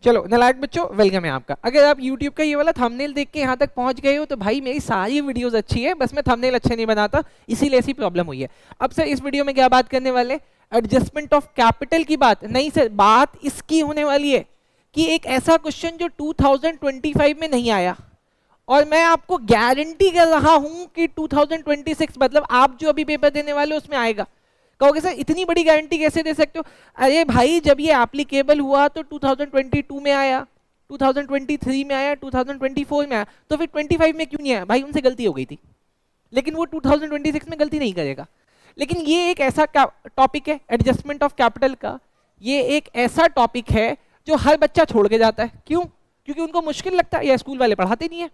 चलो नालायक बच्चों, वेलकम है आपका। अगर आप YouTube का ये वाला थंबनेल देख के यहाँ तक पहुँच गए हो तो भाई मेरी सारी वीडियोस अच्छी है, बस मैं थंबनेल अच्छे नहीं बनाता, इसीलिए ऐसी प्रॉब्लम हुई है। अब सर इस वीडियो में क्या बात करने वाले? एडजस्टमेंट ऑफ कैपिटल की बात नहीं सर, बात इसकी होने वाली है कि एक ऐसा क्वेश्चन जो 2025 में नहीं आया और मैं आपको गारंटी कर रहा हूं कि 2026 मतलब आप जो अभी पेपर देने वाले हो उसमें आएगा। कहोगे सर इतनी बड़ी गारंटी कैसे दे सकते हो? अरे भाई जब ये एप्लीकेबल हुआ तो 2022 में आया, 2023 में आया, 2024 में आया, तो फिर 25 में क्यों नहीं आया? भाई उनसे गलती हो गई थी, लेकिन वो 2026 में गलती नहीं करेगा। लेकिन ये एक ऐसा टॉपिक है एडजस्टमेंट ऑफ कैपिटल का, ये एक ऐसा टॉपिक है जो हर बच्चा छोड़ के जाता है। क्यों? क्योंकि उनको मुश्किल लगता है या स्कूल वाले पढ़ाते नहीं है।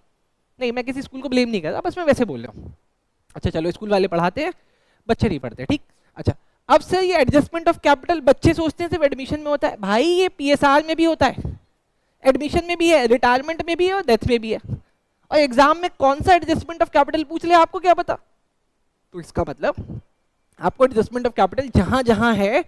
नहीं, मैं किसी स्कूल को ब्लेम नहीं कर रहा, बस मैं वैसे बोल रहा हूँ। अच्छा चलो, स्कूल वाले पढ़ाते हैं, बच्चे नहीं पढ़ते, ठीक। अच्छा, अब सर ये एडजस्टमेंट ऑफ कैपिटल बच्चे सोचते हैं सिर्फ एडमिशन में होता है, भाई ये पीएसआर में भी होता है, एडमिशन में भी है, रिटायरमेंट में भी है और डेथ में भी है। और एग्जाम में कौन सा एडजस्टमेंट ऑफ कैपिटल पूछ ले आपको क्या पता? तो इसका मतलब आपको एडजस्टमेंट ऑफ कैपिटल जहां जहां है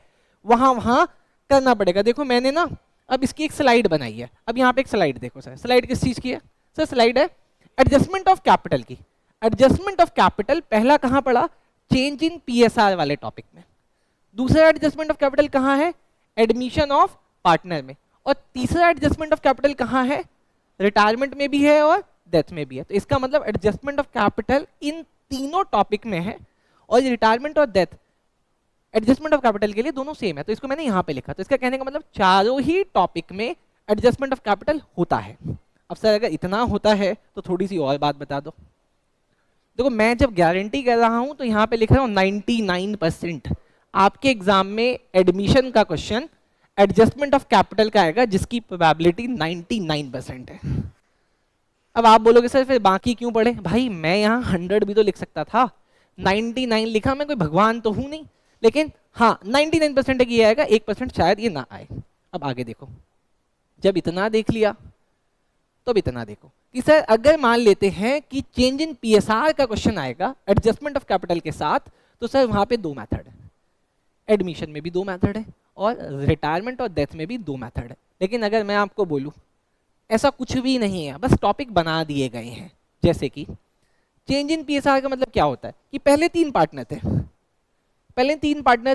वहां वहां करना पड़ेगा। देखो मैंने ना अब इसकी एक स्लाइड बनाई है, अब यहाँ पे एक स्लाइड देखो सर, स्लाइड किस चीज की है सर? स्लाइड है एडजस्टमेंट ऑफ कैपिटल की। एडजस्टमेंट ऑफ कैपिटल पहला कहां पड़ा? चेंज इन पीएसआर वाले टॉपिक में। दूसरा एडजस्टमेंट ऑफ कैपिटल कहां है? एडमिशन ऑफ पार्टनर में। और तीसरा एडजस्टमेंट ऑफ कैपिटल कहां है? रिटायरमेंट में भी है और डेथ में भी है। तो इसका मतलब एडजस्टमेंट ऑफ कैपिटल इन तीनों टॉपिक में है, और रिटायरमेंट और डेथ एडजस्टमेंट ऑफ कैपिटल के लिए दोनों सेम है। तो इसको मैंने यहाँ पे लिखा, तो इसका कहने का मतलब चारों ही टॉपिक में एडजस्टमेंट ऑफ कैपिटल होता है। अब सर अगर इतना होता है तो थोड़ी सी और बात बता दो। देखो मैं जब गारंटी कर रहा हूं तो यहाँ पे लिख रहा हूँ 99% आपके एग्जाम में एडमिशन का क्वेश्चन एडजस्टमेंट ऑफ कैपिटल का आएगा जिसकी प्रोबेबिलिटी 99% है। अब आप बोलोगे सर फिर बाकी क्यों पढ़े? भाई मैं यहाँ 100 भी तो लिख सकता था, 99 लिखा, मैं कोई भगवान तो हूं नहीं, लेकिन हाँ 99% ये आएगा, 1% शायद ये ना आए। अब आगे देखो, जब इतना देख लिया तो अब इतना देखो कि सर अगर मान लेते हैं कि चेंज इन पीएसआर का क्वेश्चन आएगा एडजस्टमेंट ऑफ कैपिटल के साथ, तो सर वहां पे दो मेथड है, एडमिशन में भी दो मेथड है और रिटायरमेंट और डेथ में भी दो मेथड है। लेकिन अगर मैं आपको बोलूं ऐसा कुछ भी नहीं है, बस टॉपिक बना दिए गए हैं। जैसे कि चेंज इन पीएसआर का मतलब क्या होता है कि पहले तीन पार्टनर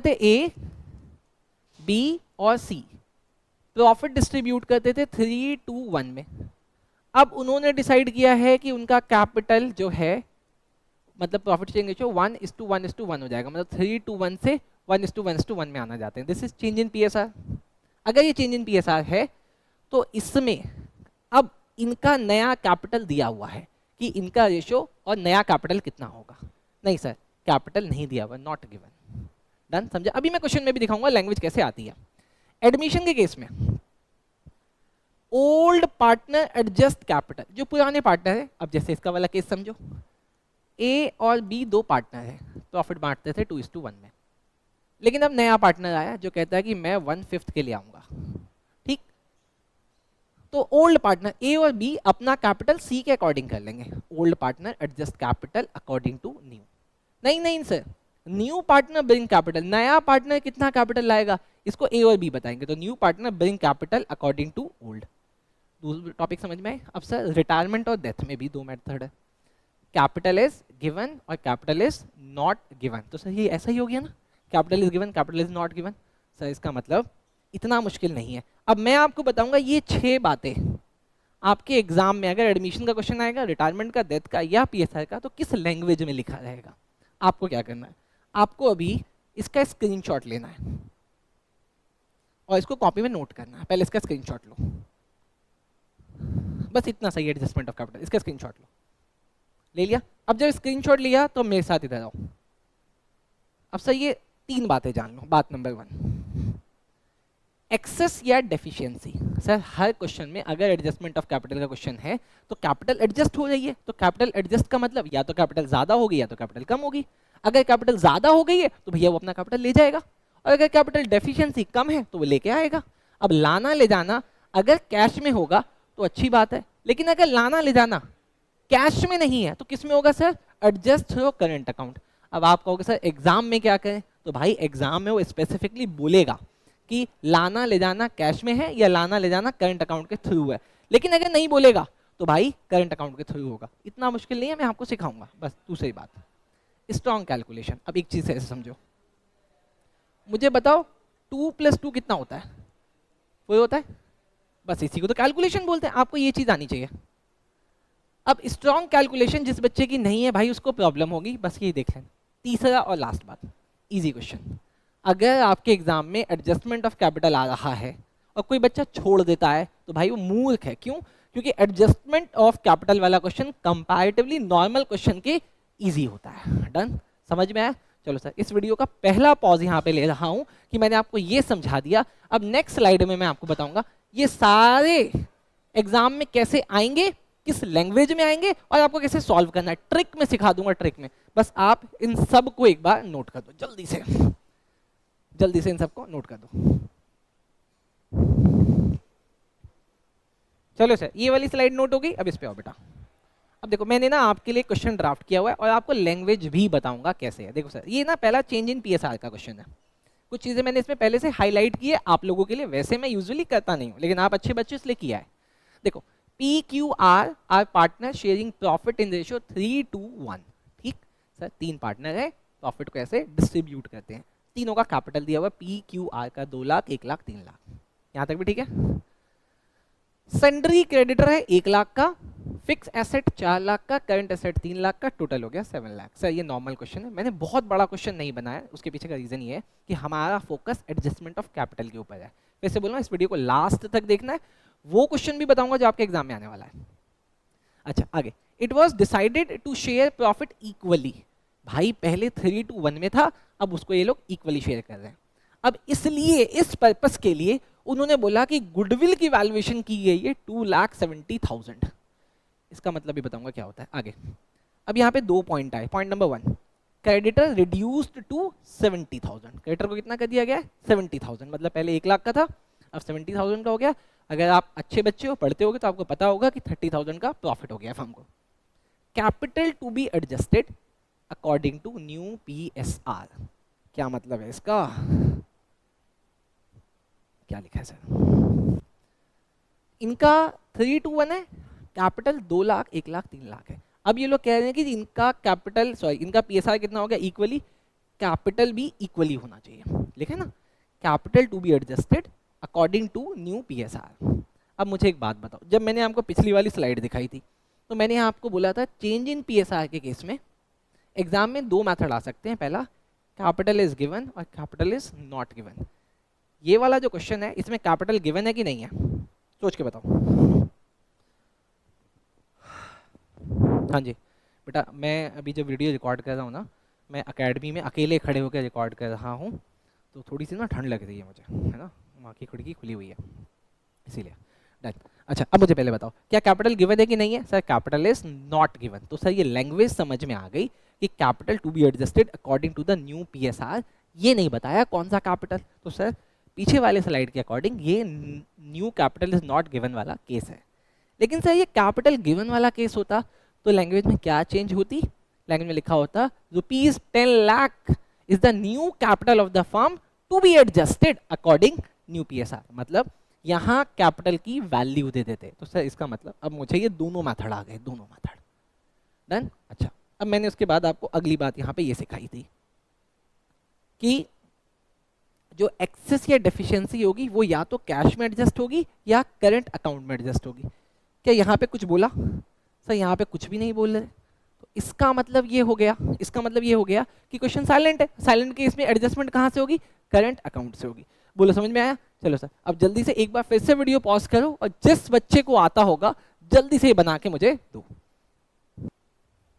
थे, ए, बी और सी, प्रॉफिट डिस्ट्रीब्यूट करते थे 3:1 में। अब उन्होंने डिसाइड किया है कि उनका कैपिटल जो है, मतलब प्रॉफिट शेयरिंग रेशियो 1:1:1 हो जाएगा, मतलब 3:1 से 1:1:1 में आना जाते हैं। This is change in PSR. अगर ये चेंज इन पीएसआर है तो इसमें अब इनका नया कैपिटल दिया हुआ है कि इनका रेशियो और नया कैपिटल कितना होगा। नहीं सर कैपिटल नहीं दिया हुआ, नॉट गिवन। डन, समझा? अभी मैं क्वेश्चन में भी दिखाऊंगा लैंग्वेज कैसे आती है। एडमिशन के केस में ओल्ड पार्टनर एडजस्ट कैपिटल, जो पुराने पार्टनर है, अब जैसे इसका वाला केस समझो, ए और बी दो पार्टनर है, प्रॉफिट बांटते थे 2:1 में, लेकिन अब नया पार्टनर आया जो कहता है कि मैं 1/5 के लिए आऊंगा, ठीक। तो ओल्ड पार्टनर ए और बी अपना कैपिटल सी के अकॉर्डिंग कर लेंगे। Old partner adjust capital according to new. नहीं sir, new partner bring capital, नया पार्टनर कितना कैपिटल लाएगा इसको ए और बी बताएंगे। तो new partner bring capital according to old. दूसरा टॉपिक समझ में आए? अब सर रिटायरमेंट और डेथ में भी दो मेथड है, कैपिटल इज गिवन और कैपिटल इज नॉट गिवन। तो सर ये ऐसा ही हो गया ना, capital is given, capital is not given. Sir इसका मतलब इतना मुश्किल नहीं है। अब मैं आपको बताऊंगा ये 6 बातें आपके एग्जाम में अगर एडमिशन का क्वेश्चन आएगा, रिटायरमेंट का, डेथ का या पीएसआर का, तो किस लैंग्वेज में लिखा रहेगा। आपको क्या करना है, आपको अभी इसका स्क्रीनशॉट लेना है और इसको कॉपी में नोट करना है। पहले इसका स्क्रीनशॉट लो, बस इतना सही है एडजस्टमेंट ऑफ कैपिटल, इसका स्क्रीनशॉट लो। ले लिया? अब जब स्क्रीनशॉट लिया तो मेरे साथ इधर आओ। अब सर ये 3 बातें जान लो। बात नंबर 1, एक्सेस या डेफिशिएंसी। सर हर क्वेश्चन में अगर एडजस्टमेंट ऑफ कैपिटल का क्वेश्चन है तो कैपिटल एडजस्ट हो रही है, तो कैपिटल एडजस्ट का मतलब या तो कैपिटल ज्यादा होगी या तो कैपिटल कम होगी। अगर कैपिटल ज्यादा हो गई है तो भैया वो अपना कैपिटल ले जाएगा, और अगर कैपिटल डेफिशिएंसी कम है तो वो लेके आएगा। अब लाना ले जाना अगर कैश में होगा तो अच्छी बात है, लेकिन अगर लाना ले जाना कैश में नहीं है तो किस में होगा sir? Adjust through current account. अब आप कहोगे सर एग्जाम में क्या करें? तो भाई एग्जाम में वो स्पेसिफिकली बोलेगा कि लाना ले जाना कैश में है या लाना ले जाना करंट अकाउंट के थ्रू है। लेकिन अगर नहीं बोलेगा तो भाई करंट अकाउंट के थ्रू होगा। इतना मुश्किल नहीं है, मैं आपको सिखाऊंगा। बस दूसरी बात, स्ट्रॉन्ग कैलकुलेशन। अब एक चीज ऐसे समझो, मुझे बताओ 2 + 2 कितना होता है? कोई होता है? बस इसी को तो कैलकुलेशन बोलते हैं। आपको ये चीज आनी चाहिए। अब स्ट्रॉन्ग कैलकुलेशन जिस बच्चे की नहीं है भाई उसको प्रॉब्लम होगी, बस ये देख लें। तीसरा और लास्ट बात, इजी क्वेश्चन। अगर आपके एग्जाम में एडजस्टमेंट ऑफ कैपिटल आ रहा है और कोई बच्चा छोड़ देता है तो भाई वो मूर्ख है। क्यों? क्योंकि एडजस्टमेंट ऑफ कैपिटल वाला क्वेश्चन कंपैरेटिवली नॉर्मल क्वेश्चन के इजी होता है। डन? समझ में आया? चलो सर, इस वीडियो का पहला पॉज यहाँ पे ले रहा हूँ कि मैंने आपको ये समझा दिया। अब नेक्स्ट स्लाइड में मैं आपको बताऊंगा ये सारे एग्जाम में कैसे आएंगे, किस लैंग्वेज में आएंगे और आपको कैसे सॉल्व करना है। ट्रिक में सिखा दूंगा, ट्रिक में। बस आप इन सब को एक बार नोट कर दो, जल्दी से इन सबको नोट कर दो। चलो सर, ये वाली स्लाइड नोट हो गई। अब इस पे आओ बेटा। अब देखो, मैंने ना आपके लिए क्वेश्चन ड्राफ्ट किया हुआ है और आपको लैंग्वेज भी बताऊंगा कैसे है। देखो सर, ये ना पहला चेंज इन पीएसआर का क्वेश्चन है। कुछ चीजें मैंने इसमें पहले से हाईलाइट की है आप लोगों के लिए। वैसे मैं यूजुअली करता नहीं हूँ, लेकिन आप अच्छे बच्चे इसलिए किया है। देखो, PQR are partner sharing profit in ratio 3:1। ठीक सर, 3 पार्टनर है, प्रॉफिट को ऐसे डिस्ट्रीब्यूट करते हैं। तीनों का कैपिटल दिया हुआ PQR का 2 लाख, 1 लाख, 3 लाख। यहाँ तक भी ठीक है। सन्ड्री क्रेडिटर है 1 लाख का, फिक्स एसेट 4 लाख का, करंट एसेट 3 लाख का, टोटल हो गया 7 लाख। सर ये नॉर्मल क्वेश्चन है, मैंने बहुत बड़ा क्वेश्चन नहीं बनाया। उसके पीछे का रीजन ये है कि हमारा फोकस एडजस्टमेंट ऑफ कैपिटल के ऊपर है। वैसे बोल रहा हूं, इस वीडियो को लास्ट तक देखना है, वो क्वेश्चन भी बताऊंगा जो आपके एग्जाम में आने वाला है। अच्छा, आगे। It was decided to share profit equally. भाई पहले 3:1 में था, अब उसको ये लोग इक्वली शेयर कर रहे हैं। अब इसलिए, इस पर्पस के लिए उन्होंने बोला कि गुडविल की वैल्यूएशन की गई है 2,70,000। इसका मतलब भी बताऊंगा क्या होता है आगे। अब यहाँ पे 2 पॉइंट आए। Point number 1, creditor reduced to 70,000। Creditor को कितना कर दिया गया है? 70,000। मतलब पहले 1 लाख का था, अब 70,000 का हो गया। अगर आप अच्छे बच्चे हो, पढ़ते होगे तो आपको पता होगा कि 30,000 का प्रॉफिट हो गया फर्म को। Capital to be adjusted according to new PSR। क्या मतलब है इसका? क्या लिखा है सर? इनका 3:1 है, कैपिटल 2 लाख, 1 लाख, 3 लाख है। अब ये लोग कह रहे हैं कि इनका कैपिटल, सॉरी, इनका PSR कितना हो गया? इक्वली। कैपिटल भी इक्वली होना चाहिए, लिखे ना, capital to be adjusted according to new PSR। अब मुझे एक बात बताओ, जब मैंने आपको पिछली वाली स्लाइड दिखाई थी तो मैंने आपको बोला था चेंज इन PSR के केस में एग्जाम में 2 मेथड आ सकते हैं। पहला, कैपिटल इज गिवन और कैपिटल इज नॉट गिवन। ये वाला जो क्वेश्चन है, इसमें कैपिटल गिवन है कि नहीं है? सोच के बताओ। हाँ जी बेटा, मैं अभी जब वीडियो रिकॉर्ड कर रहा हूँ ना, मैं अकेडमी में अकेले खड़े होकर रिकॉर्ड कर रहा हूँ, तो थोड़ी सी ना ठंड लग रही है मुझे, है ना, वहाँ की खिड़की खुली हुई है इसीलिए। डन। अच्छा, अब मुझे पहले बताओ, क्या कैपिटल गिवन है कि नहीं है? Sir capital is not given. तो सर ये लैंग्वेज समझ में आ गई कि capital to be adjusted according to the new PSR। ये नहीं बताया कौन सा कैपिटल। तो सर पीछे वाले स्लाइड के अकॉर्डिंग ये new capital is not given वाला केस है। लेकिन सर ये कैपिटल गिवन वाला केस होता तो लैंग्वेज में क्या चेंज होती? लैंग्वेज में लिखा होता ₹10 lakh is the new capital of the firm to be adjusted according new PSR। मतलब यहाँ कैपिटल की वैल्यू दे देते। तो सर इसका मतलब अब मुझे ये दोनों मेथड आ गए, दोनों मेथड। डन। अच्छा, अब मैंने उसके बाद आपको अगली बात यहाँ पे ये सिखाई थी कि जो एक्सेस या डेफिशिएंसी होगी वो या तो कैश में एडजस्ट होगी या करंट अकाउंट में एडजस्ट होगी। क्या यहाँ पे कुछ बोला? सर यहाँ पे कुछ भी नहीं बोल रहे। तो इसका मतलब ये हो गया, इसका मतलब ये हो गया कि क्वेश्चन साइलेंट है। साइलेंट केस में एडजस्टमेंट कहाँ से होगी? करंट अकाउंट से होगी। बोलो समझ में आया? चलो सर, अब जल्दी से एक बार फिर से वीडियो पॉज करो और जिस बच्चे को आता होगा जल्दी से बना के मुझे दो।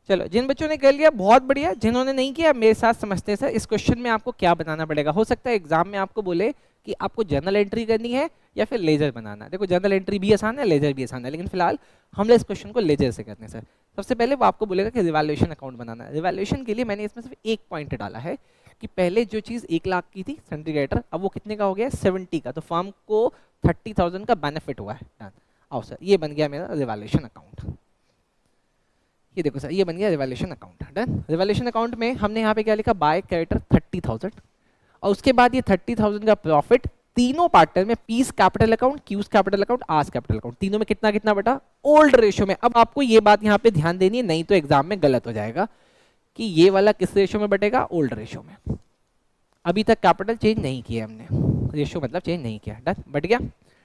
चलो, जिन बच्चों ने कर लिया बहुत बढ़िया, जिन्होंने नहीं किया मेरे साथ समझते हैं। सर इस क्वेश्चन में आपको क्या बनाना पड़ेगा? हो सकता है एग्जाम में आपको बोले कि आपको जर्नल एंट्री करनी है या फिर लेजर बनाना है। देखो जर्नल एंट्री भी आसान है, लेजर भी आसान है, लेकिन फिलहाल हम इस क्वेश्चन को लेजर से करते हैं। सर सबसे पहले वो आपको बोलेगा कि रिवैल्यूएशन अकाउंट बनाना है। रिवैल्यूएशन के लिए मैंने इसमें सिर्फ एक पॉइंट डाला है कि पहले जो चीज़ 1 लाख की थी सन्ड्री क्रेडिटर, अब वो कितने का हो गया? 70 का। तो फर्म को 30,000 का बेनिफिट हुआ है। आओ सर, ये बन गया मेरा रिवैल्यूएशन अकाउंट। ये देखो सर, ये बन गया revaluation account. Done. Revaluation account में हमने यहाँ पे क्या लिखा? बाय क्रेडिटर 30,000 और उसके बाद ये 30,000 का प्रॉफिट तीनों पार्टनर में P's capital account, Q's capital account, R's capital account, तीनों में कितना कितना बेटा ओल्ड रेशियो में। अब आपको ये बात यहाँ पे ध्यान देनी है, नहीं तो एग्जाम में गलत हो जाएगा कि ये वाला किस रेशियो में बटेगा, ओल्ड रेशियो में। अभी तक कैपिटल चेंज नहीं किया हमने, रेशियो मतलब चेंज नहीं किया, डन, बट गया,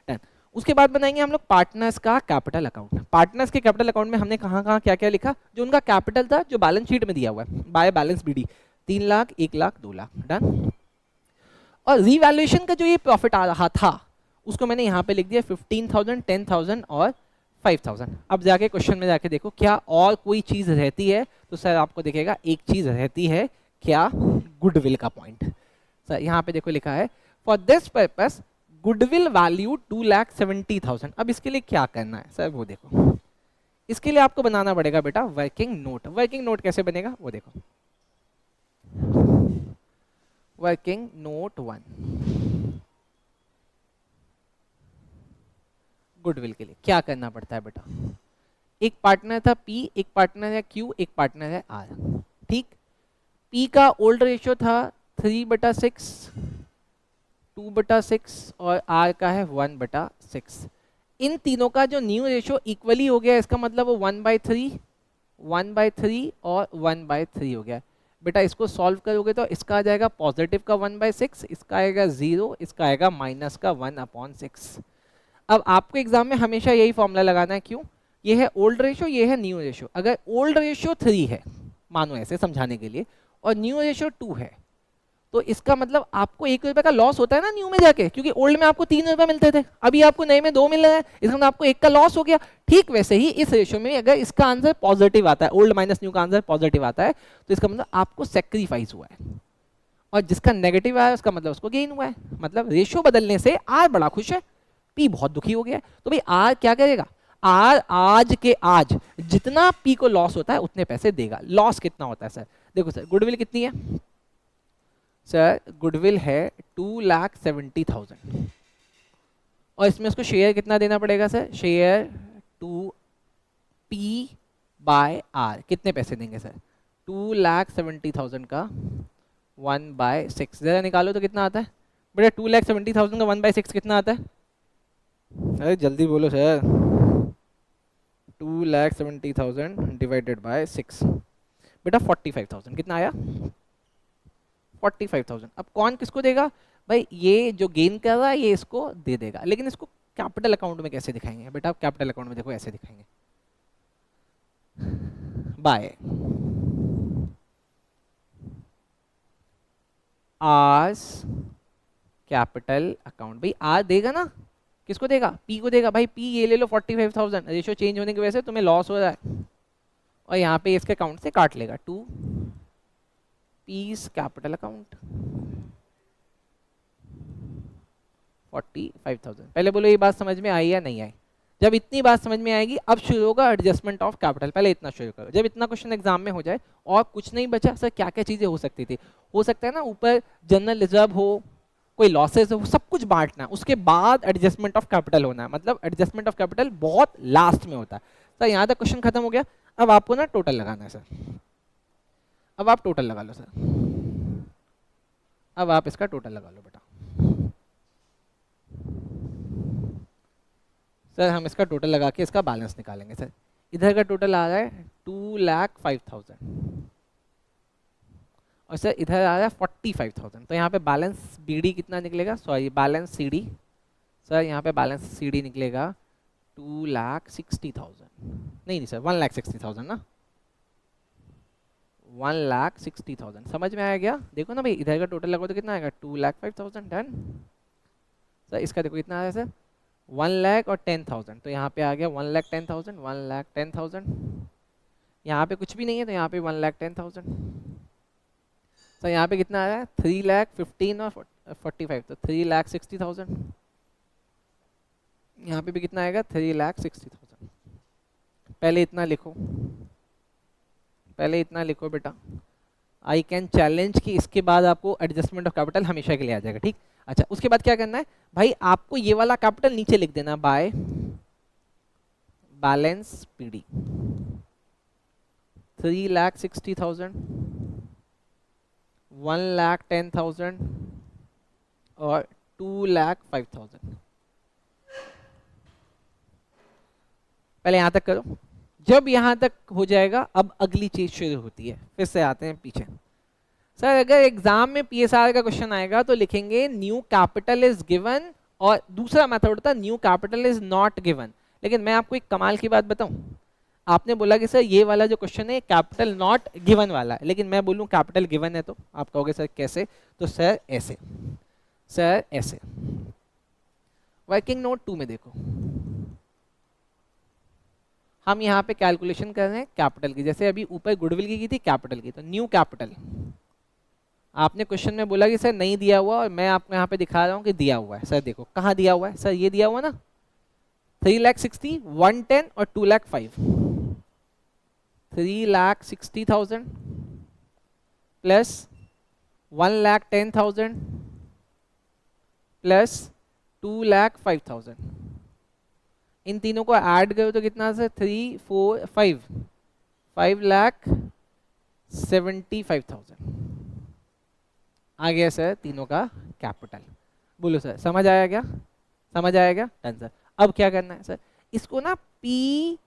डन। उसके बाद बनाएंगे हम लोग पार्टनर्स का कैपिटल अकाउंट। पार्टनर्स के कैपिटल अकाउंट में हमने कहाँ कहाँ क्या क्या लिखा, जो उनका कैपिटल था जो बैलेंस शीट में दिया हुआ है by balance BD, 3 lakh, 1 lakh, 2 lakh, done. और रीवैल्यूएशन का जो ये प्रॉफिट आ रहा था उसको मैंने यहाँ पे लिख दिया 15,000, 10,000 और 5,000। अब जाके क्वेश्चन में जाके देखो क्या और कोई चीज रहती है, तो सर आपको दिखेगा एक चीज रहती है, क्या, गुडविल का पॉइंट। सर यहाँ पे देखो लिखा है for this purpose goodwill value 2,70,000। अब इसके लिए क्या करना है सर, वो देखो, इसके लिए आपको बनाना पड़ेगा बेटा वर्किंग नोट। वर्किंग नोट कैसे बनेगा वो देखो, वर्किंग नोट 1 गुडविल के लिए क्या करना पड़ता है बेटा, एक पार्टनर था P, एक पार्टनर है Q, एक पार्टनर है R, ठीक। P का ओल्ड रेशियो था 3/6, 2/6 और R का है 1/6। इन तीनों का जो न्यू रेशियो इक्वली हो गया, इसका मतलब वो 1/3, 1/3 और 1/3 हो गया। बेटा इसको सॉल्व करोगे तो इसका आ जाएगा पॉजिटिव का 1/6, इसका आएगा 0, इसका आएगा माइनस का 1/6। अब आपको एग्जाम में हमेशा यही फॉर्मूला लगाना है, क्यों, ये है ओल्ड रेशियो, ये है न्यू रेशियो। अगर ओल्ड रेशियो 3 है, मानो ऐसे समझाने के लिए, और न्यू रेशियो 2 है, तो इसका मतलब आपको 1 रुपए का लॉस होता है ना न्यू में जाके, क्योंकि ओल्ड में आपको 3 रुपए मिलते थे, अभी आपको नए में 2 मिल रहे हैं, इसका मतलब आपको 1 का लॉस हो गया। ठीक वैसे ही इस रेशियो में अगर इसका आंसर पॉजिटिव आता है, ओल्ड माइनस न्यू का आंसर पॉजिटिव आता है, तो इसका मतलब आपको सेक्रीफाइस हुआ है, और जिसका नेगेटिव आया उसका मतलब उसको गेन हुआ है। मतलब रेशियो बदलने से आर बड़ा खुश है, पी बहुत दुखी हो गया है। तो भाई आर क्या करेगा, आर आज के आज जितना पी को लॉस होता है उतने पैसे देगा। लॉस कितना होता है सर, देखो सर गुडविल कितनी है सर, गुडविल है 2,70,000, और इसमें उसको शेयर कितना देना पड़ेगा सर, शेयर 2p/r, कितने पैसे देंगे सर, 2,70,000 का 1/6, जरा निकालो तो कितना आता है बेटा, 2,70,000 का 1/6 कितना आता है, अरे जल्दी बोलो सर, 2,70,000 डिवाइडेड बाय 6, बेटा 45,000, कितना आया 45,000। अब कौन किसको देगा भाई, ये जो गेन कर रहा है ये इसको दे देगा, लेकिन इसको कैपिटल अकाउंट में कैसे दिखाएंगे बेटा, आप कैपिटल अकाउंट में देखो ऐसे दिखाएंगे, बाय आर्स कैपिटल अकाउंट। भाई आर देगा ना, किसको देगा, पी को देगा। भाई पी ये ले लो 45,000, रेशियो चेंज होने की वजह से तुम्हें लॉस हो रहा है, और यहाँ पे इसके अकाउंट से काट लेगा 2 पीस कैपिटल अकाउंट 45,000। पहले बोलो ये बात समझ में आई या नहीं आई, जब इतनी बात समझ में आएगी अब शुरू होगा एडजस्टमेंट ऑफ कैपिटल। पहले इतना शुरू करो, जब इतना क्वेश्चन एग्जाम में हो जाए और कुछ नहीं बचा सर, क्या क्या चीजें हो सकती थी, हो सकता है ना ऊपर जनरल रिजर्व हो, कोई लॉसेस हो, सब कुछ बांटना, उसके बाद एडजस्टमेंट ऑफ कैपिटल होना है। मतलब एडजस्टमेंट ऑफ कैपिटल बहुत लास्ट में होता है। सर यहाँ तक क्वेश्चन खत्म हो गया, अब आपको ना टोटल लगाना है सर, अब आप टोटल लगा लो सर, अब आप इसका टोटल लगा लो बेटा। सर हम इसका टोटल लगा के इसका बैलेंस निकालेंगे सर। इधर का टोटल आ रहा है 2,05,000 और सर इधर आ रहा है 45,000, तो यहाँ पे बैलेंस बीडी कितना निकलेगा, सॉरी बैलेंस सीडी, सर यहाँ पे बैलेंस सीडी निकलेगा 2,60,000, नहीं सर 1,60,000 ना, 1,60,000। समझ में आया क्या, देखो ना भाई इधर का टोटल लगो तो कितना आएगा 2,05,000, डन। सर इसका देखो कितना आया सर 1,00,000 और 10,000, तो यहाँ पे आ गया 1,10,000, 1,10,000। यहाँ पे कुछ भी नहीं है तो यहाँ पे 1,10,000। तो यहाँ पे कितना आया 3,15,000 और 45, तो 3,60,000। यहाँ पे भी कितना आएगा 3,60,000। पहले इतना लिखो, पहले इतना लिखो बेटा, आई कैन चैलेंज कि इसके बाद आपको एडजस्टमेंट ऑफ कैपिटल हमेशा के लिए आ जाएगा, ठीक। अच्छा उसके बाद क्या करना है भाई, आपको ये वाला कैपिटल नीचे लिख देना बाय बैलेंस पीडी, 3,60,000, 1,10,000 और 2,05,000। पहले यहां तक करो। जब यहां तक हो जाएगा अब अगली चीज शुरू होती है। फिर से आते हैं पीछे। सर अगर एग्जाम में पीएसआर का क्वेश्चन आएगा तो लिखेंगे न्यू कैपिटल इज गिवन, और दूसरा मेथड होता है new capital is not given. लेकिन मैं आपको एक कमाल की बात बताऊं, आपने बोला कि सर ये वाला जो क्वेश्चन है कैपिटल नॉट गिवन वाला है, लेकिन मैं बोलूं कैपिटल गिवन है, तो आप कहोगे सर कैसे? तो सर ऐसे, सर ऐसे। वर्किंग नोट 2 में देखो, हम यहाँ पे कैलकुलेशन कर रहे हैं कैपिटल की। जैसे अभी ऊपर गुडविल की थी, कैपिटल की, तो न्यू कैपिटल। आपने क्वेश्चन में बोला कि सर नहीं दिया हुआ, और मैं आपको यहाँ पे दिखा रहा हूँ कि दिया हुआ है। सर देखो कहाँ दिया हुआ है, सर ये दिया हुआ ना, 3,60,000, 110 और 2,05,000। 3,60,000 प्लस 1,10,000 प्लस 2,05,000। इन तीनों को ऐड करो तो कितना सर? 3, 4, 5, 5,75,000 आ गया सर तीनों का कैपिटल। बोलो सर समझ आया क्या? समझ आया क्या? Done sir. अब क्या करना है सर? इसको ना पी,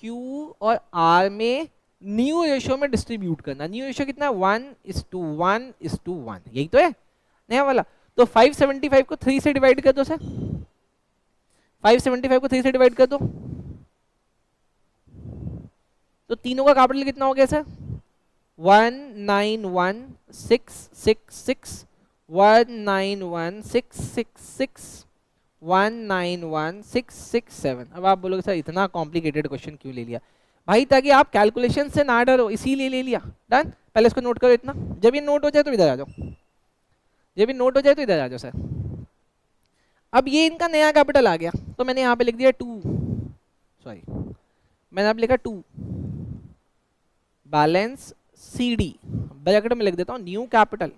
क्यू और आर में न्यू रेशियो में डिस्ट्रीब्यूट करना। न्यू रेशियो कितना? 1:1:1, यही तो है नया वाला। तो 575 को 3 से डिवाइड कर दो सर। 575 को 3 से डिवाइड कर दो, तो तीनों का कैपिटल कितना हो गया सर? 191,666, 191,666, 191,667। अब आप बोलोगे सर इतना कॉम्प्लिकेटेड क्वेश्चन क्यों ले लिया? भाई ताकि आप कैलकुलेशन से ना डरो, इसीलिए ले लिया। डन। पहले इसको नोट करो इतना। जब ये नोट हो जाए तो इधर आ जाओ, जब ये नोट हो जाए तो इधर आ जाओ सर। अब ये इनका नया कैपिटल आ गया, तो मैंने यहाँ पे लिख दिया 2, सॉरी मैंने यहाँ पे लिखा 2 बैलेंस CD, ब्रैकेट में लिख देता हूँ न्यू कैपिटल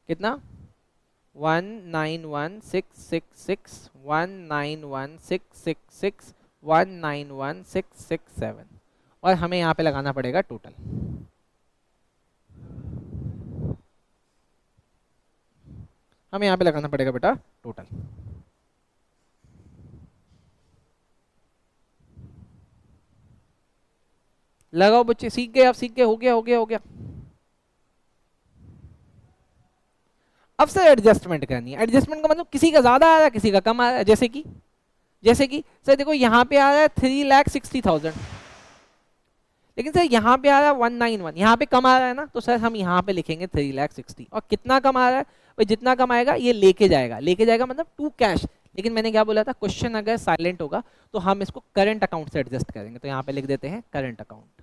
कितना? 191,666, 191,666, 191,667, और हमें यहाँ पे लगाना पड़ेगा टोटल। हमें यहाँ पे लगाना पड़ेगा बेटा टोटल। लगाओ बच्चे, सीख गए आप, सीख गए, हो गया हो गया हो गया। अब सर एडजस्टमेंट करनी है। एडजस्टमेंट का मतलब किसी का ज्यादा आ रहा है किसी का कम आ रहा है। जैसे कि सर देखो यहाँ पे आ रहा है 3,60,000, लेकिन सर यहाँ पे आ रहा है 191, यहाँ पे कम आ रहा है ना, तो सर हम यहाँ पे लिखेंगे 3,60,000। और कितना कम आ रहा है भाई? जितना कम आएगा ये लेके जाएगा, लेके जाएगा मतलब टू कैश। लेकिन मैंने क्या बोला था, क्वेश्चन अगर साइलेंट होगा तो हम इसको करंट अकाउंट से एडजस्ट करेंगे। तो यहाँ पे लिख देते हैं current account.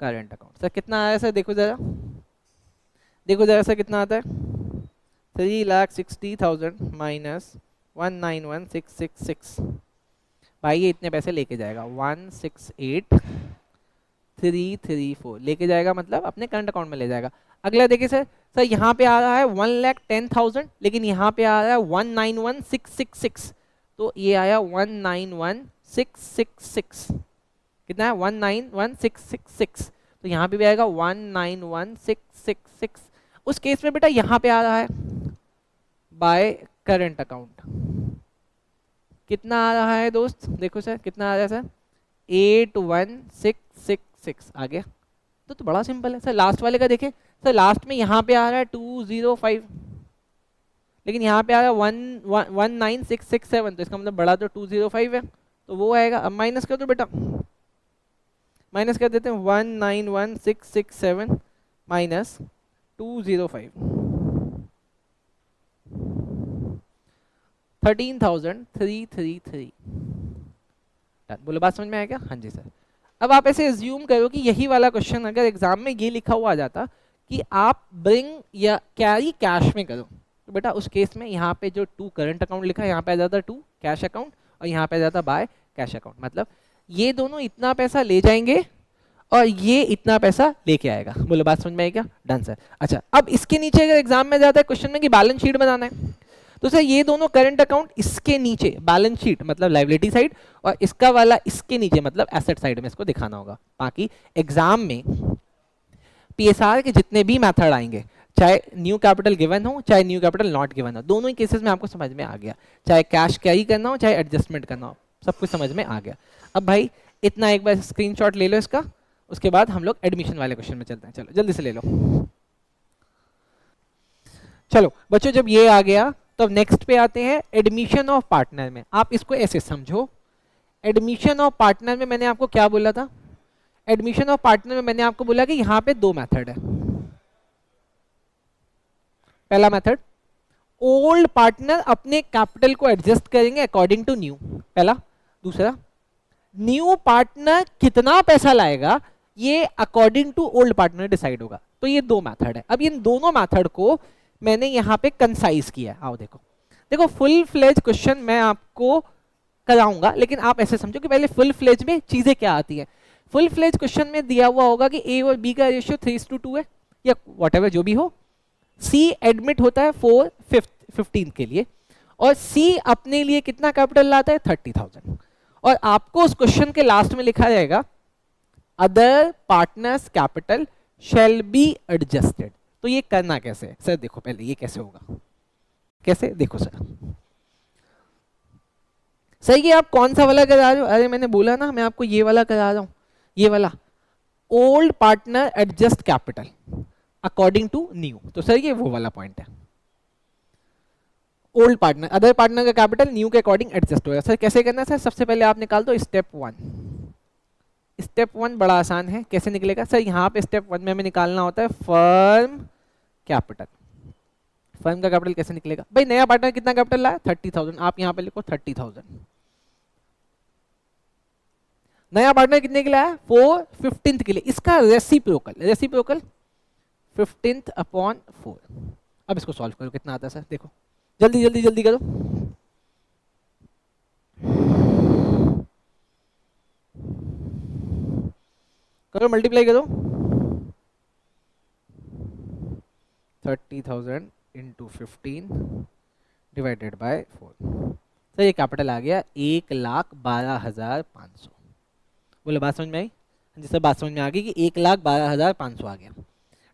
Current account sir कितना आया सर? देखो जरा, देखो जरा सर कितना आता है? 3,60,000 माइनस 191,666। भाई ये इतने पैसे लेके जाएगा, 168,334 लेके जाएगा, मतलब अपने करंट अकाउंट में ले जाएगा। अगला देखिए सर, सर यहाँ पे आ रहा है 1,10,000, लेकिन यहाँ पे आ रहा है 191,666, तो ये आया 191,666। कितना है? 191,666। तो यहाँ पे भी आएगा 191,666। उस केस में बेटा यहाँ पे आ रहा है बाय करंट अकाउंट। कितना आ रहा है दोस्त? देखो सर कितना आ रहा है सर? 81,666 आ गया। तो बड़ा सिंपल है सर। लास्ट वाले का देखें सर, लास्ट में यहाँ पे आ रहा है 205, लेकिन यहाँ पे आ रहा है 19667, तो इसका मतलब बड़ा तो 205 है, तो वो आएगा। अब माइनस कर दो बेटा, माइनस कर देते हैं 191,667 माइनस 205, 13,333। बोलो बात समझ में आया क्या? हाँ जी सर। अब आप ऐसे एज्यूम करो कि यही वाला क्वेश्चन अगर एग्जाम में ये लिखा हुआ आ जाता कि आप ब्रिंग या कैरी कैश में करो, तो बेटा उस केस में यहाँ पे जो 2 करंट अकाउंट लिखा है, यहाँ पे आ जाता 2 कैश अकाउंट, और यहाँ पे आ जाता बाय कैश अकाउंट। मतलब ये दोनों इतना पैसा ले जाएंगे और ये इतना पैसा लेके आएगा। बोलो बात समझ में आई क्या? Done sir. अच्छा, अब इसके नीचे अगर एग्जाम में जाता है क्वेश्चन में कि बैलेंस शीट बनाना है, तो सर ये दोनों करंट अकाउंट इसके नीचे, बैलेंस शीट मतलब लायबिलिटी साइड, और इसका वाला इसके नीचे मतलब एसेट साइड में इसको दिखाना होगा। बाकी एग्जाम में पीएसआर के जितने भी मेथड आएंगे, चाहे न्यू कैपिटल गिवन हो चाहे न्यू कैपिटल नॉट गिवन हो, दोनों ही केसेस में आपको समझ में आ गया, चाहे कैश कैरी करना हो चाहे एडजस्टमेंट करना हो, सब कुछ समझ में आ गया। अब भाई इतना एक बार स्क्रीनशॉट ले लो इसका, उसके बाद हम लोग एडमिशन वाले क्वेश्चन में चलते हैं। चलो जल्दी से ले लो। चलो बच्चों जब ये आ गया तो अब नेक्स्ट पे आते हैं एडमिशन ऑफ पार्टनर में। आप इसको ऐसे समझो, एडमिशन ऑफ पार्टनर में मैंने आपको क्या बोला था, एडमिशन ऑफ पार्टनर में मैंने आपको बोला कि यहां पे दो मेथड है। पहला मेथड, ओल्ड पार्टनर अपने कैपिटल को एडजस्ट करेंगे अकॉर्डिंग टू न्यू, पहला। दूसरा, न्यू पार्टनर कितना पैसा लाएगा ये according to old partner decide होगा। तो ये दो मेथड है। अब इन दोनों मेथड को मैंने यहाँ पे कंसाइज किया है। आओ देखो, देखो फुल फ्लेज क्वेश्चन मैं आपको कराऊंगा, लेकिन आप ऐसे समझो कि पहले फुल फ्लेज में चीजें क्या आती है। फुल फ्लेज क्वेश्चन में दिया हुआ होगा कि ए और बी का रेशियो 3:2 है या व्हाटएवर जो भी हो, सी एडमिट होता है 4/15 के लिए, और सी अपने लिए कितना कैपिटल लाता है 30,000, और आपको उस क्वेश्चन के लास्ट में लिखा जाएगा other partners capital shall be adjusted. तो ये करना कैसे है सर? देखो पहले ये कैसे होगा, कैसे देखो सर। सर ये आप कौन सा वाला करा रहे हो? अरे मैंने बोला ना मैं आपको ये वाला करा रहा हूं, ये वाला old partner adjust capital according to new. तो सर ये वो वाला पॉइंट है, ओल्ड पार्टनर अदर पार्टनर का कैपिटल न्यू के अकॉर्डिंग एडजस्ट होगा। सर कैसे करना है सर? सबसे पहले आप निकाल दो स्टेप 1। स्टेप 1 बड़ा आसान है, कैसे निकलेगा सर? यहाँ पे स्टेप 1 में हमें निकालना होता है फर्म कैपिटल। फर्म का कैपिटल कैसे निकलेगा भाई? नया पार्टनर कितना कैपिटल लाया? 30,000। आप यहाँ पे लिखो 30,000। नया पार्टनर कितने के लिए आया? 4/15 के लिए। इसका रेसिप्रोकल, रेसिप्रोकल 15/4। अब इसको सॉल्व करो, कितना आता है सर? देखो जल्दी जल्दी जल्दी करो। करो मल्टीप्लाई करो, 30,000 इंटू 15 डिवाइडेड बाय 4। तो ये कैपिटल आ गया 1,12,500। बोलो बात समझ में आई? जी सर बात समझ में आ गई कि 1,12,500 आ गया।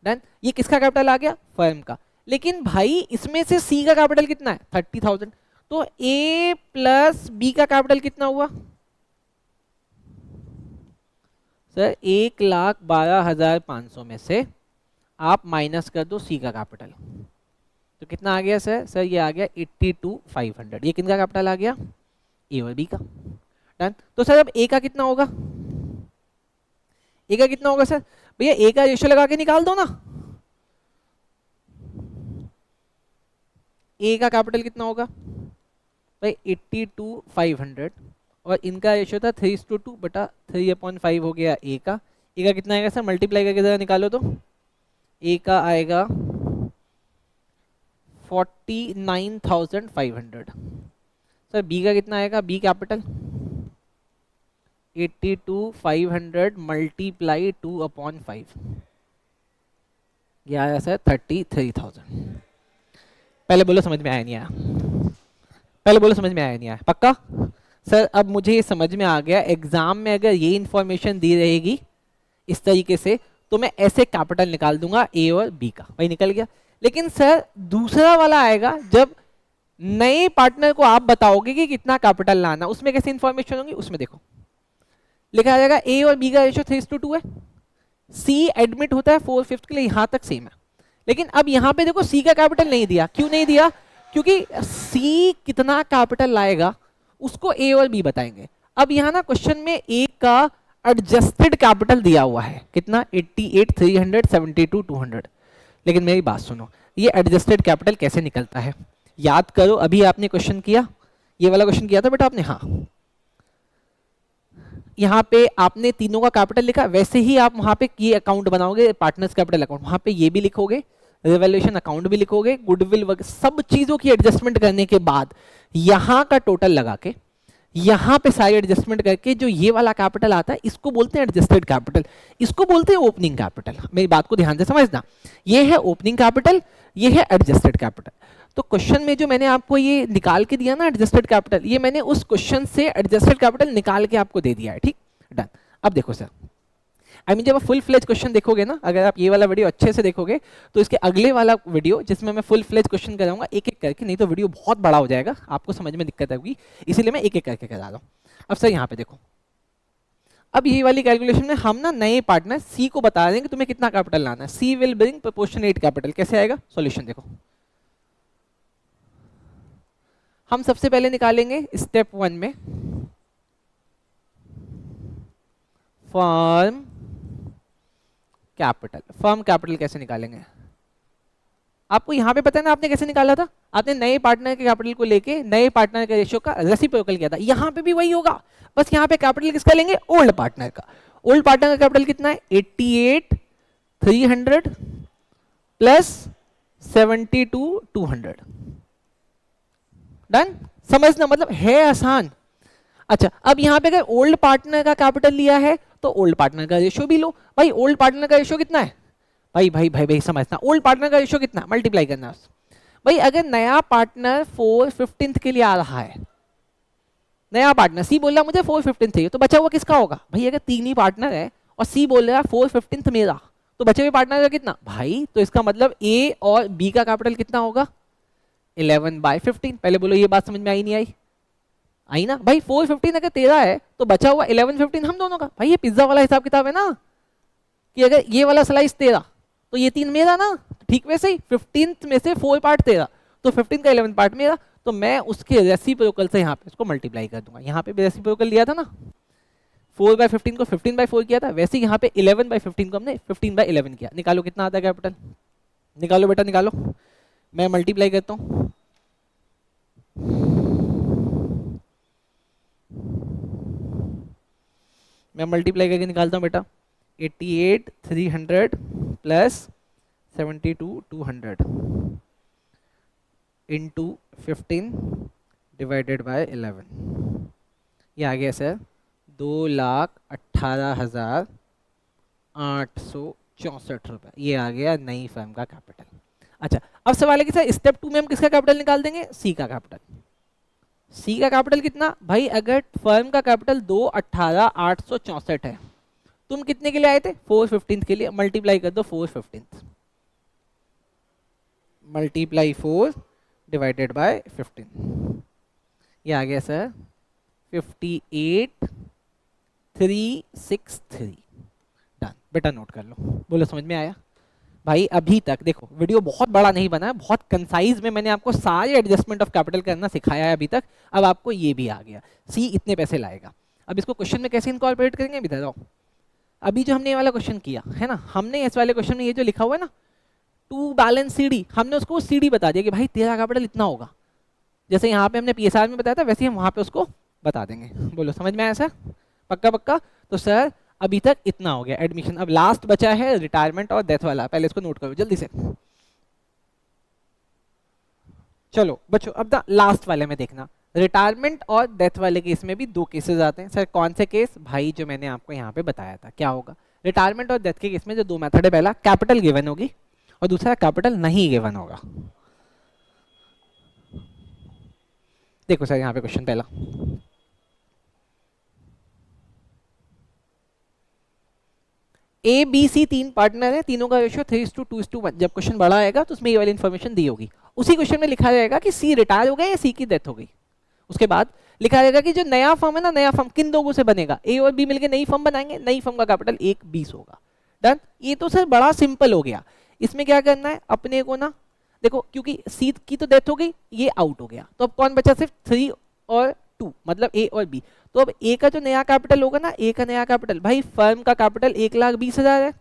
डन। ये किसका कैपिटल आ गया? फर्म का। लेकिन भाई इसमें से सी का कैपिटल कितना है? 30,000। तो ए प्लस बी का कैपिटल कितना हुआ सर? 1,12,500 में से आप माइनस कर दो सी का कैपिटल, तो कितना आ गया सर? सर ये आ गया 82,500। ये किनका कैपिटल आ गया? ए और बी का। डन। तो सर अब ए का कितना होगा? ए का कितना होगा सर? भैया ए का रेशियो लगा के निकाल दो ना। ए का कैपिटल कितना होगा भाई? 82,500, और इनका रेशियो था 3:2 बटा 3/5 हो गया ए का। ए का कितना आएगा सर? मल्टीप्लाई करके जरा निकालो तो। ए का आएगा 49,500। सर बी का कितना आएगा? बी कैपिटल 82,500 मल्टीप्लाई 2/5, ये आया सर 33,000। पहले बोलो समझ में आया नहीं आया? पहले बोलो समझ में आया नहीं आया? पक्का सर? अब मुझे ये समझ में आ गया, एग्जाम में अगर ये इंफॉर्मेशन दी रहेगी इस तरीके से तो मैं ऐसे कैपिटल निकाल दूंगा ए और बी का, वही निकल गया। लेकिन सर दूसरा वाला आएगा जब नए पार्टनर को आप बताओगे कि कितना कैपिटल लाना, उसमें कैसे इंफॉर्मेशन होगी? उसमें देखो लिखा जाएगा ए और बी का रेशियो 3:2 है, सी एडमिट होता है 4/5 के लिए, यहां तक सेम है। लेकिन अब यहां पे देखो सी का कैपिटल नहीं दिया। क्यों नहीं दिया? क्योंकि सी कितना कैपिटल लाएगा उसको ए और बी बताएंगे। अब यहाँ ना क्वेश्चन में ए का एडजस्टेड कैपिटल दिया हुआ है, कितना? 88,300, 72,200। लेकिन मेरी बात सुनो, ये एडजस्टेड कैपिटल कैसे निकलता है? याद करो, अभी आपने क्वेश्चन किया, ये वाला क्वेश्चन किया था बेटा आपने? हाँ, यहाँ पे आपने तीनों का कैपिटल लिखा, वैसे ही आप वहां पे ये अकाउंट बनाओगे, पार्टनर्स कैपिटल अकाउंट, वहां पे ये भी लिखोगे, रिवैल्यूएशन अकाउंट भी लिखोगे, गुडविल वगैरह सब चीजों की एडजस्टमेंट करने के बाद यहाँ का टोटल लगा के यहाँ पे सारी एडजस्टमेंट करके जो ये वाला कैपिटल आता है इसको बोलते हैं एडजस्टेड कैपिटल, इसको बोलते हैं ओपनिंग कैपिटल। मेरी बात को ध्यान से समझना, ये है ओपनिंग कैपिटल, ये है एडजस्टेड कैपिटल। तो क्वेश्चन में जो मैंने आपको ये निकाल के दिया ना एडजस्टेड कैपिटल, ये मैंने उस क्वेश्चन से एडजस्टेड कैपिटल निकाल के आपको दे दिया है, ठीक? डन। अब देखो सर, आई मीन जब आप फुल फ्लेज क्वेश्चन देखोगे ना, अगर आप ये वाला वीडियो अच्छे से देखोगे तो इसके अगले वाला वीडियो जिसमें मैं फुल फ्लेज क्वेश्चन कराऊंगा एक एक करके, नहीं तो वीडियो बहुत बड़ा हो जाएगा, आपको समझ में दिक्कत होगी, इसीलिए मैं एक एक करके करा रहा हूँ। अब सर यहाँ पे देखो, अब ये वाली कैलकुलेशन में हम ना नए पार्टनर सी को बता देंगे तुम्हें कितना कैपिटल लाना है। सी विल ब्रिंग प्रोपोर्शनेट कैपिटल, कैसे आएगा सॉल्यूशन देखो। हम सबसे पहले निकालेंगे स्टेप 1 में फर्म कैपिटल। फर्म कैपिटल कैसे निकालेंगे, आपको यहां पे पता है ना आपने कैसे निकाला था, आपने नए पार्टनर के कैपिटल को लेके नए पार्टनर के रेशियो का रेसिप्रोकल किया था। यहां पे भी वही होगा, बस यहां पे कैपिटल किसका लेंगे, ओल्ड पार्टनर का। ओल्ड पार्टनर का कैपिटल कितना है 88,300 प्लस 72,200। डन, समझना मतलब है आसान। अच्छा, अब यहां पे अगर ओल्ड पार्टनर का कैपिटल लिया है तो ओल्ड पार्टनर का रेशियो भी लो। भाई ओल्ड पार्टनर का रेशियो कितना है, भाई समझना, ओल्ड पार्टनर का रेशियो कितना, मल्टीप्लाई करना। भाई अगर नया पार्टनर 4/15 के लिए आ रहा है, नया पार्टनर सी बोल रहा मुझे 4/15 चाहिए, तो बचा हुआ किसका होगा, भाई अगर 3 ही पार्टनर है और सी बोल रहा है 4/15 मेरा, तो बचे हुए पार्टनर का कितना भाई, तो इसका मतलब ए और बी का कैपिटल कितना होगा 11/15। पहले बोलो ये बात समझ में आई नहीं आई, आई ना भाई। 4/15 अगर तेरा है तो बचा हुआ 11/15 हम दोनों का। भाई ये पिज्जा वाला हिसाब किताब है ना, कि अगर ये वाला स्लाइस तेरा तो ये 3 मेरा ना, ठीक वैसे ही 15 में से 4 पार्ट तेरा तो 15 का 11 पार्ट मेरा, तो मैं उसके रेसिप्रोकल से यहाँ पे इसको मल्टीप्लाई कर दूंगा। यहाँ पे भी रेसिप्रोकल लिया था ना, 4/15 को 15/4 किया था, वैसे ही यहाँ पे 11/15 को हमने 15/11 किया। निकालो कितना आता है कैपिटल, निकालो बेटा निकालो, मैं मल्टीप्लाई करता हूँ। मैं मल्टीप्लाई करके निकालता हूँ बेटा, 88,300 प्लस 72,200 इंटू 15 डिवाइडेड बाय 11, ये आ गया सर 2,18,864 रुपये। ये आ गया नई फर्म का कैपिटल। अच्छा, अब सवाल है कि सर स्टेप 2 में हम किसका कैपिटल निकाल देंगे, सी का कैपिटल। सी का कैपिटल कितना, भाई अगर फर्म का कैपिटल 2,18,864 है, तुम कितने के लिए आए थे 4/15 के लिए, मल्टीप्लाई कर दो 4/15 मल्टीप्लाई 4 डिवाइडेड बाय 15, ये आ गया सर 58,363। डन, बेटा नोट कर लो, बोलो समझ में आया। भाई अभी तक देखो वीडियो बहुत बड़ा नहीं बना है, बहुत कंसाइज में मैंने आपको सारे एडजस्टमेंट ऑफ कैपिटल करना सिखाया है अभी तक। अब आपको ये भी आ गया, सी इतने पैसे लाएगा। अब इसको क्वेश्चन में कैसे इनकॉर्पोरेट करेंगे अभी बताओ। अभी जो हमने ये वाला क्वेश्चन किया है ना, हमने इस वाले क्वेश्चन में ये जो लिखा हुआ है ना टू बैलेंस सीडी, हमने उसको सीडी बता दिया कि भाई तेरा कैपिटल इतना होगा, जैसे यहाँ पे हमने पीएसआर में बताया था वैसे ही हम वहाँ पे उसको बता देंगे। बोलो समझ में आया सर, पक्का पक्का। तो सर अभी तक इतना हो गया एडमिशन, अब लास्ट बचा है रिटायरमेंट और डेथ वाला, पहले इसको नोट करो जल्दी से। चलो बच्चों अब लास्ट वाले में देखना, रिटायरमेंट और डेथ वाले केस में भी 2 केसेस आते हैं। सर कौन से केस, भाई जो मैंने आपको यहाँ पे बताया था क्या होगा, रिटायरमेंट और डेथ के केस में जो 2 मेथड है, पहला कैपिटल गिवन होगी और दूसरा कैपिटल नहीं गिवन होगा। देखो सर यहाँ पे क्वेश्चन पहला, ए बी सी 3 पार्टनर है, तीनों का रेशियो 3:2:1। जब क्वेश्चन बड़ा आएगा तो उसमें ये वाली इन्फॉर्मेशन दी होगी। उसी क्वेश्चन में लिखा जाएगा कि सी रिटायर हो गए या सी की डेथ हो गई। उसके बाद लिखा जाएगा कि जो नया फर्म है ना, नया फर्म किन लोगों से बनेगा, ए और बी मिलकर नई फर्म बनाएंगे, नई फर्म का कैपिटल 1:20 होगा। डन, ये तो सर बड़ा सिंपल हो गया। इसमें क्या करना है अपने को ना, देखो क्योंकि सी की तो डेथ हो गई, ये आउट हो गया, तो अब कौन बचा, सिर्फ 3 और 2 मतलब ए और बी। तो अब ए का जो नया कैपिटल होगा ना, ए का नया कैपिटल, भाई फर्म का कैपिटल 1,20,000 है।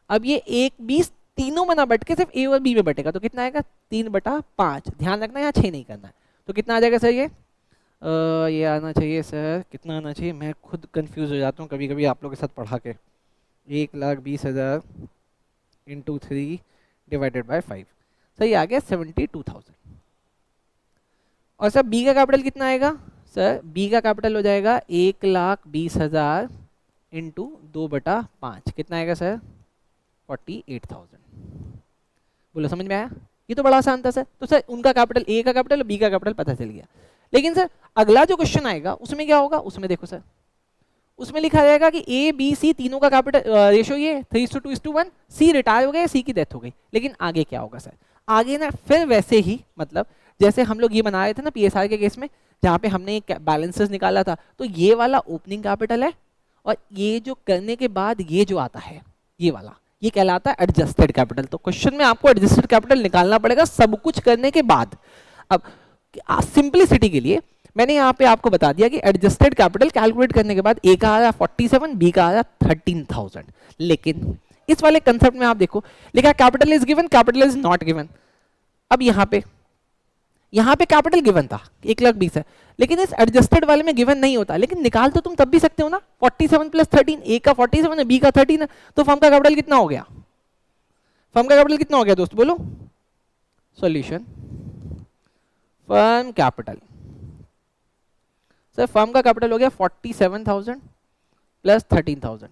अब ये 1:20 तीनों में ना बट के सिर्फ ए और बी में बटेगा, तो कितना आएगा 3/5। ध्यान रखना यहाँ 6 नहीं करना है। तो कितना आ जाएगा सर ये आना चाहिए सर, कितना आना चाहिए, मैं खुद कंफ्यूज हो जाता हूँ कभी कभी आप लोगों के साथ पढ़ा के। 1,20,000 इंटू 3 डिवाइडेड बाई 5, सही आ गया 72,000। और सर बी का कैपिटल कितना आएगा, सर बी का कैपिटल हो जाएगा 1,20,000 इंटू 2/5, कितना आएगा सर 48,000। बोलो समझ में आया, ये तो बड़ा आसान था सर। तो सर उनका कैपिटल, ए का कैपिटल बी का कैपिटल पता चल गया। लेकिन सर अगला जो क्वेश्चन आएगा उसमें क्या होगा, उसमें देखो सर उसमें लिखा जाएगा कि ए बी सी तीनों का कैपिटल रेशियो ये 3:2:1, सी रिटायर हो गया, सी की डेथ हो गई। लेकिन आगे क्या होगा सर, आगे ना फिर वैसे ही मतलब जैसे हम लोग ये बना रहे थे ना पीएसआर के केस में, जहाँ पे हमने बैलेंसेस निकाला था, तो ये वाला ओपनिंग कैपिटल है और ये जो करने के बाद ये जो आता है ये वाला, ये कहलाता है एडजस्टेड कैपिटल। तो क्वेश्चन में आपको एडजस्टेड कैपिटल निकालना पड़ेगा सब कुछ करने के बाद। अब सिंपलिसिटी के लिए मैंने यहाँ पे आपको बता दिया कि एडजस्टेड कैपिटल कैलकुलेट करने के बाद ए का आ रहा 47, बी का आ रहा 13,000। लेकिन इस वाले कंसेप्ट में आप देखो लिखा capital is given, capital is not given. अब यहाँ पे कैपिटल गिवन था 1,20,000 है, लेकिन इस एडजस्टेड वाले में गिवन नहीं होता, लेकिन निकाल तो तुम तब भी सकते हो ना। 47 + 13, ए का 47 है, बी का 13 है, तो फर्म का कैपिटल कितना हो गया? फर्म का कैपिटल कितना हो गया दोस्त बोलो? Solution firm capital, sir firm का कैपिटल हो गया 47,000 + 13,000,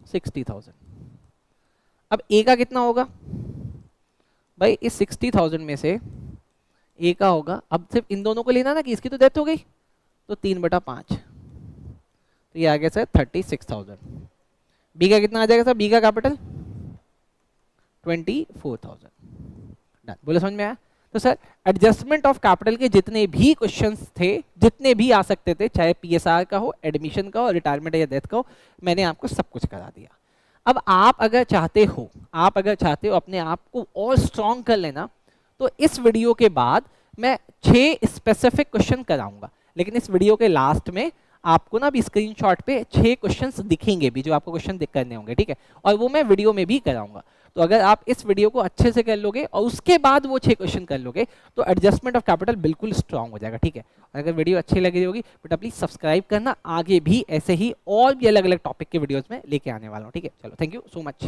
60,000। अब ए का कितना होगा भाई? इस 60,000 में से ए का होगा, अब सिर्फ इन दोनों को लेना ना कि इसकी तो डेथ हो गई, तो 3/5, तो ये आ गया सर 36,000। बी का कितना आ जाएगा सर? बी का कैपिटल 24,000। डन, बोले समझ में आया? तो सर एडजस्टमेंट ऑफ कैपिटल के जितने भी क्वेश्चंस थे, जितने भी आ सकते थे, चाहे पीएसआर का हो, एडमिशन का हो, रिटायरमेंट या डेथ का हो, मैंने आपको सब कुछ करा दिया। अब आप अगर चाहते हो अपने आप को और स्ट्रॉन्ग कर लेना, तो इस वीडियो के बाद मैं 6 स्पेसिफिक क्वेश्चन कराऊंगा। लेकिन इस वीडियो के लास्ट में आपको ना भी स्क्रीनशॉट पे 6 क्वेश्चंस दिखेंगे भी, जो आपको क्वेश्चन करने होंगे, ठीक है? और वो मैं वीडियो में भी कराऊंगा। तो अगर आप इस वीडियो को अच्छे से कर लोगे और उसके बाद वो 6 क्वेश्चन कर लोगे, तो एडजस्टमेंट ऑफ कैपिटल बिल्कुल स्ट्रांग हो जाएगा, ठीक है? और अगर वीडियो अच्छी लगी होगी बेटा प्लीज सब्सक्राइब करना, आगे भी ऐसे ही और भी अलग अलग टॉपिक के वीडियोस में लेके आने वाला हूँ, ठीक है? चलो, थैंक यू सो मच।